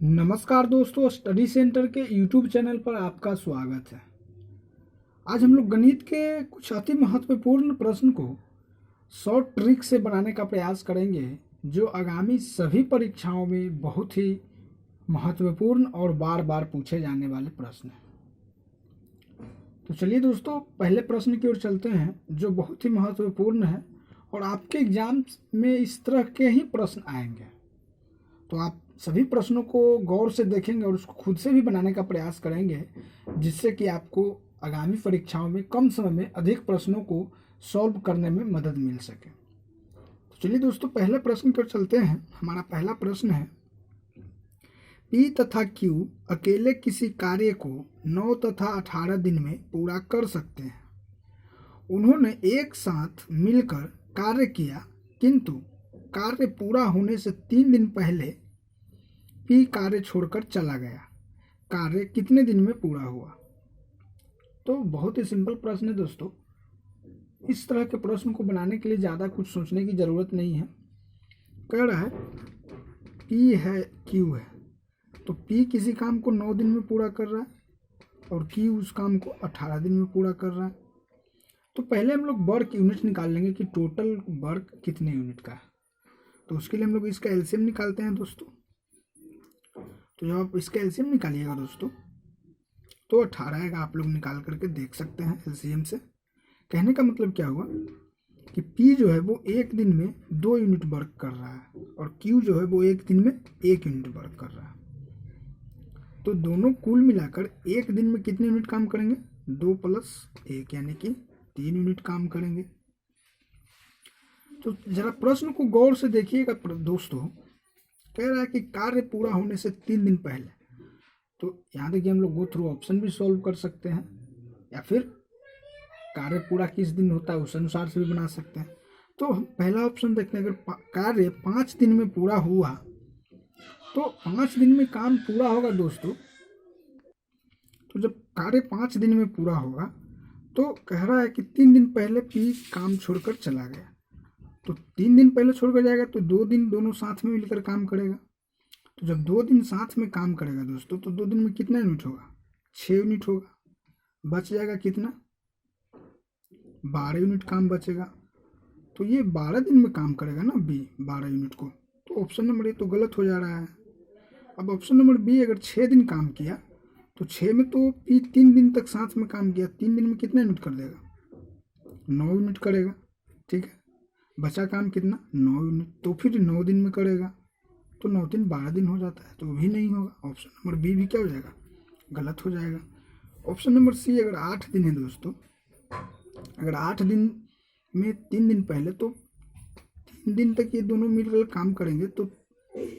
नमस्कार दोस्तों, study centre के यूट्यूब चैनल पर आपका स्वागत है। आज हम लोग गणित के कुछ अति महत्वपूर्ण प्रश्न को शॉर्ट ट्रिक से बनाने का प्रयास करेंगे, जो आगामी सभी परीक्षाओं में बहुत ही महत्वपूर्ण और बार बार पूछे जाने वाले प्रश्न हैं। तो चलिए दोस्तों, पहले प्रश्न की ओर चलते हैं, जो बहुत ही महत्वपूर्ण है और आपके एग्जाम में इस तरह के ही प्रश्न आएंगे। तो आप सभी प्रश्नों को गौर से देखेंगे और उसको खुद से भी बनाने का प्रयास करेंगे, जिससे कि आपको आगामी परीक्षाओं में कम समय में अधिक प्रश्नों को सॉल्व करने में मदद मिल सके। तो चलिए दोस्तों, पहले प्रश्न पर चलते हैं। हमारा पहला प्रश्न है, P तथा Q अकेले किसी कार्य को 9 तथा 18 दिन में पूरा कर सकते हैं। उन्होंने एक साथ मिलकर कार्य किया, किंतु कार्य पूरा होने से 3 दिन पहले P कार्य छोड़कर चला गया। कार्य कितने दिन में पूरा हुआ? तो बहुत ही सिंपल प्रश्न है दोस्तों। इस तरह के प्रश्न को बनाने के लिए ज़्यादा कुछ सोचने की ज़रूरत नहीं है। कह रहा है P है, Q है, तो P किसी काम को 9 दिन में पूरा कर रहा है और Q उस काम को 18 दिन में पूरा कर रहा है। तो पहले हम लोग वर्क यूनिट निकाल लेंगे कि टोटल वर्क कितने यूनिट का है। तो उसके लिए हम लोग इसका एलसीएम निकालते हैं दोस्तों। तो जब आप इसका एलसीएम निकालिएगा दोस्तों, तो 18 आएगा। आप लोग निकाल करके देख सकते हैं एलसीएम से। कहने का मतलब क्या हुआ कि P जो है वो एक दिन में 2 यूनिट वर्क कर रहा है और Q जो है वो एक दिन में 1 यूनिट वर्क कर रहा है। तो दोनों कुल मिलाकर एक दिन में कितने यूनिट काम करेंगे? 2 + 1 यानी कि 3 यूनिट काम करेंगे। तो जरा प्रश्न को गौर से देखिएगा दोस्तों। कह रहा है कि कार्य पूरा होने से 3 दिन पहले। तो यहाँ देखिए, हम लोग गो थ्रू ऑप्शन भी सॉल्व कर सकते हैं, या फिर कार्य पूरा किस दिन होता है उस अनुसार से भी बना सकते हैं। तो हम पहला ऑप्शन देखते हैं। अगर कार्य 5 दिन में पूरा हुआ, तो 5 दिन में काम पूरा होगा दोस्तों। तो जब कार्य 5 दिन में पूरा होगा, तो कह रहा है कि 3 दिन पहले P काम छोड़कर चला गया। तो 3 दिन पहले छोड़कर जाएगा तो 2 दिन दोनों साथ में मिलकर काम करेगा। तो जब 2 दिन साथ में काम करेगा दोस्तों, तो 2 दिन में कितना यूनिट होगा? 6 यूनिट होगा। बच जाएगा कितना? 12 यूनिट काम बचेगा। तो ये 12 दिन में काम करेगा ना B, 12 यूनिट को। तो ऑप्शन नंबर ए तो गलत हो जा रहा है। अब ऑप्शन नंबर B, अगर 6 दिन काम किया, तो 6 में तो P 3 दिन तक साथ में काम किया, 3 दिन में कितना यूनिट कर देगा? 9 यूनिट करेगा। ठीक है, बचा काम कितना? 9 यूनिट। तो फिर 9 दिन में करेगा, तो 9 दिन 12 दिन हो जाता है, तो वो भी नहीं होगा। ऑप्शन नंबर B भी क्या हो जाएगा? गलत हो जाएगा। ऑप्शन नंबर C, अगर 8 दिन है दोस्तों, अगर 8 दिन में 3 दिन पहले, तो 3 दिन तक ये दोनों मिलकर काम करेंगे तो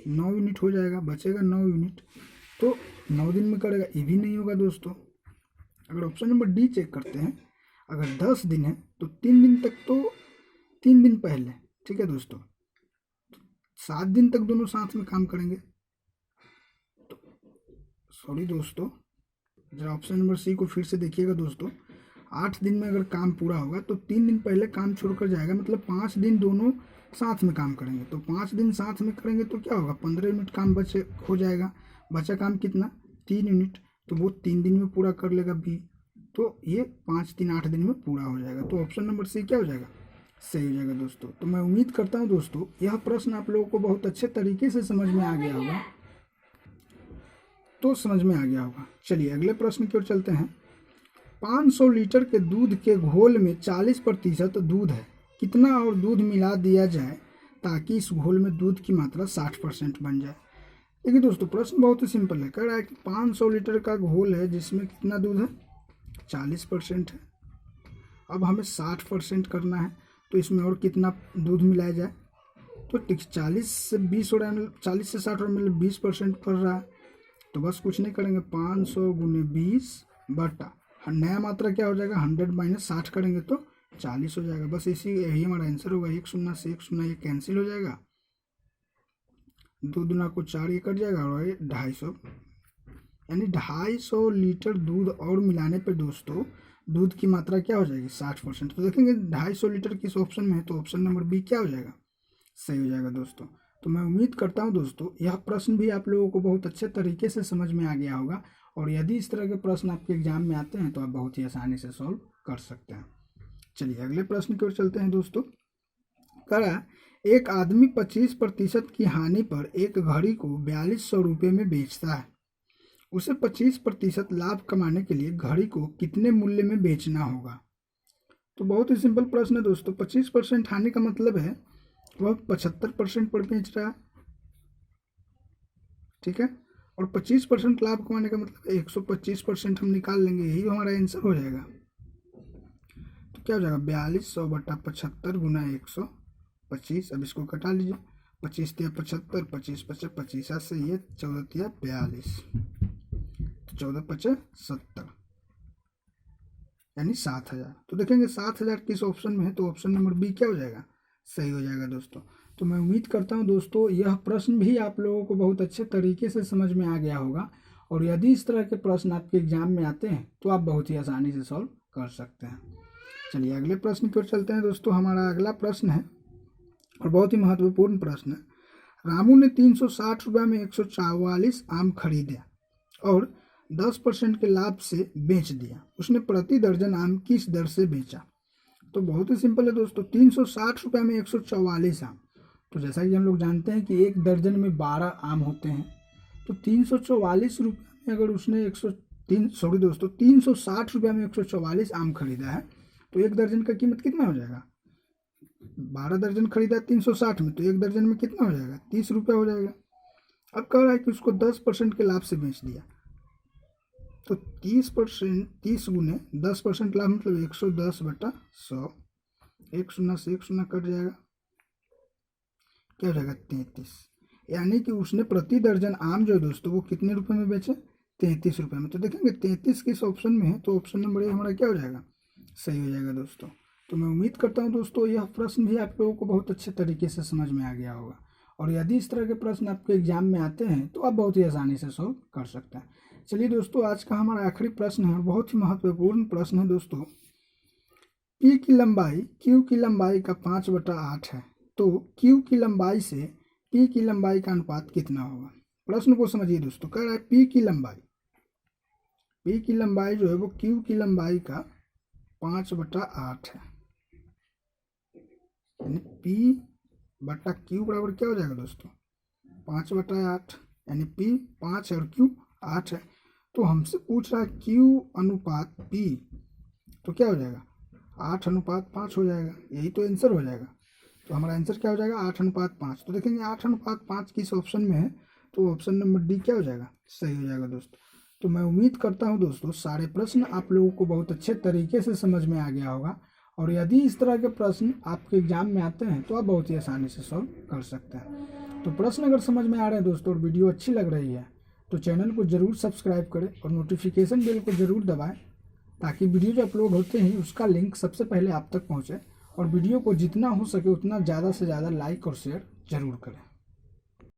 9 यूनिट हो जाएगा, बचेगा 9 यूनिट। तो 9 दिन में करेगा, ये भी नहीं होगा दोस्तों। अगर ऑप्शन नंबर D चेक करते हैं, अगर 10 दिन है तो 3 दिन तक, तो 3 दिन पहले, ठीक है दोस्तों, 7 दिन तक दोनों साथ में काम करेंगे। तो सॉरी दोस्तों, जरा ऑप्शन नंबर C को फिर से देखिएगा दोस्तों। 8 दिन में अगर काम पूरा होगा, तो 3 दिन पहले काम छोड़कर जाएगा, मतलब 5 दिन दोनों साथ में काम करेंगे। तो 5 दिन साथ में करेंगे तो क्या होगा? 15 यूनिट काम बचे हो जाएगा। बचा काम कितना? 3 यूनिट। तो वो 3 दिन में पूरा कर लेगा B। तो ये 5 3 8 दिन में पूरा हो जाएगा। तो ऑप्शन नंबर C क्या हो जाएगा? सही हो जाएगा दोस्तों। तो मैं उम्मीद करता हूँ दोस्तों, यह प्रश्न आप लोगों को बहुत अच्छे तरीके से समझ में आ गया होगा। चलिए अगले प्रश्न की ओर चलते हैं। 500 लीटर के दूध के घोल में 40% दूध है। कितना और दूध मिला दिया जाए ताकि इस घोल में दूध की मात्रा 60% बन जाए? देखिए दोस्तों, प्रश्न बहुत ही सिंपल है। कह रहा है कि 500 लीटर का घोल है, जिसमें कितना दूध है? 40% है। अब हमें 60% करना है, तो इसमें और कितना दूध मिलाया जाए? तो 40 से 20 हो रहा है, 40 से 60 और मतलब 20% कर रहा है। तो बस कुछ नहीं करेंगे, 500 × 20 बटा नया मात्रा क्या हो जाएगा? 100 - 60 करेंगे तो 40 हो जाएगा। बस यही हमारा आंसर होगा। 1 0 से 1 0 ये कैंसिल हो जाएगा, 2 दूना को 4 ये कट जाएगा, और ये 250, यानी 250 लीटर दूध और मिलाने पर दोस्तों दूध की मात्रा क्या हो जाएगी? 60%। तो देखेंगे 250 लीटर किस ऑप्शन में है, तो ऑप्शन नंबर B क्या हो जाएगा? सही हो जाएगा दोस्तों। तो मैं उम्मीद करता हूं दोस्तों यह प्रश्न भी आप लोगों को बहुत अच्छे तरीके से समझ में आ गया होगा, और यदि इस तरह के प्रश्न आपके एग्जाम में आते हैं तो आप बहुत ही आसानी से सॉल्व कर सकते हैं। चलिए अगले प्रश्न की ओर चलते हैं दोस्तों। करा एक आदमी 25% की हानि पर एक घड़ी को 4200 रुपये में बेचता है। उसे 25% लाभ कमाने के लिए घड़ी को कितने मूल्य में बेचना होगा? तो बहुत ही सिंपल प्रश्न है दोस्तों। 25% हानि का मतलब है वह 75% पर बेच रहा है, ठीक है, और 25% लाभ कमाने का मतलब 125% हम निकाल लेंगे, यही हमारा आंसर हो जाएगा। तो क्या हो जाएगा 4200 बटा 75 गुना 125। अब इसको कटा लीजिए, 25 तिया 75, 25 पचे 25 से ये 14 तिया 42, तो 14 पचे 70 यानी 7000। तो देखेंगे 7000 किस ऑप्शन में है, तो ऑप्शन नंबर बी क्या हो जाएगा, सही हो जाएगा दोस्तों। तो मैं उम्मीद करता हूं दोस्तों यह प्रश्न भी आप लोगों को बहुत अच्छे तरीके से समझ में आ गया होगा, और यदि इस तरह के प्रश्न आपके एग्जाम में आते हैं तो आप बहुत ही आसानी से सॉल्व कर सकते हैं। चलिए अगले प्रश्न की ओर चलते हैं दोस्तों। हमारा अगला प्रश्न है और बहुत ही महत्वपूर्ण प्रश्न है। रामू ने 360 रुपये में 144 आम खरीदे और 10% के लाभ से बेच दिया। उसने प्रति दर्जन आम किस दर से बेचा? तो बहुत ही सिंपल है दोस्तों। 360 रुपये में 144 आम, तो जैसा कि हम लोग जानते हैं कि एक दर्जन में 12 आम होते हैं, तो 344 रुपये में अगर उसने 360 रुपये में 144 आम खरीदा है तो एक दर्जन का कीमत कितना हो जाएगा? 12 दर्जन खरीदा 360 में, तो एक दर्जन में कितना हो जाएगा? 30 रुपये हो जाएगा। अब कह रहा है कि उसको 10% के लाभ से बेच दिया, तो 30%, 30 गुने 10% लाभ मतलब 110 बटा 100, 1 शून्य से 1 शून्य कट जाएगा, क्या हो जाएगा 33। यानी कि उसने प्रति दर्जन आम जो है दोस्तों वो कितने रुपए में बेचे? 33 रुपये में। तो देखेंगे 33 किस ऑप्शन में है, तो ऑप्शन नंबर ए हमारा क्या हो जाएगा, सही हो जाएगा दोस्तों। तो मैं उम्मीद करता हूं दोस्तों यह प्रश्न भी आप लोगों को बहुत अच्छे तरीके से समझ में आ गया होगा, और यदि इस तरह के प्रश्न आपके एग्जाम में आते हैं तो आप बहुत ही आसानी से सॉल्व कर सकते हैं। चलिए दोस्तों आज का हमारा आखिरी प्रश्न है और बहुत ही महत्वपूर्ण प्रश्न है दोस्तों। पी की लंबाई क्यू की लंबाई का 5/8 है, तो क्यू की लंबाई से पी की लंबाई का अनुपात कितना होगा? प्रश्न को समझिए दोस्तों। कह रहा है पी की लंबाई जो है वो क्यू की लंबाई का 5/8 है, यानी पी बटा क्यू बराबर क्या हो जाएगा दोस्तों? 5/8, यानी पी 5 है और क्यू 8 है। तो हमसे पूछ रहा है क्यू अनुपात पी, तो क्या हो जाएगा 8:5 हो जाएगा, यही तो आंसर हो जाएगा। तो हमारा आंसर क्या हो जाएगा 8:5। तो देखेंगे 8:5 किस ऑप्शन में है, तो ऑप्शन नंबर डी क्या हो जाएगा, सही हो जाएगा दोस्तों। तो मैं उम्मीद करता हूं दोस्तों सारे प्रश्न आप लोगों को बहुत अच्छे तरीके से समझ में आ गया होगा, और यदि इस तरह के प्रश्न आपके एग्जाम में आते हैं तो आप बहुत ही आसानी से सॉल्व कर सकते हैं। तो प्रश्न अगर समझ में आ रहे हैं दोस्तों और वीडियो अच्छी लग रही है तो चैनल को जरूर सब्सक्राइब करें और नोटिफिकेशन बेल को जरूर दबाएं, ताकि वीडियो जो अपलोड होते हैं उसका लिंक सबसे पहले आप तक पहुंचे, और वीडियो को जितना हो सके उतना ज़्यादा से ज़्यादा लाइक और शेयर जरूर करें।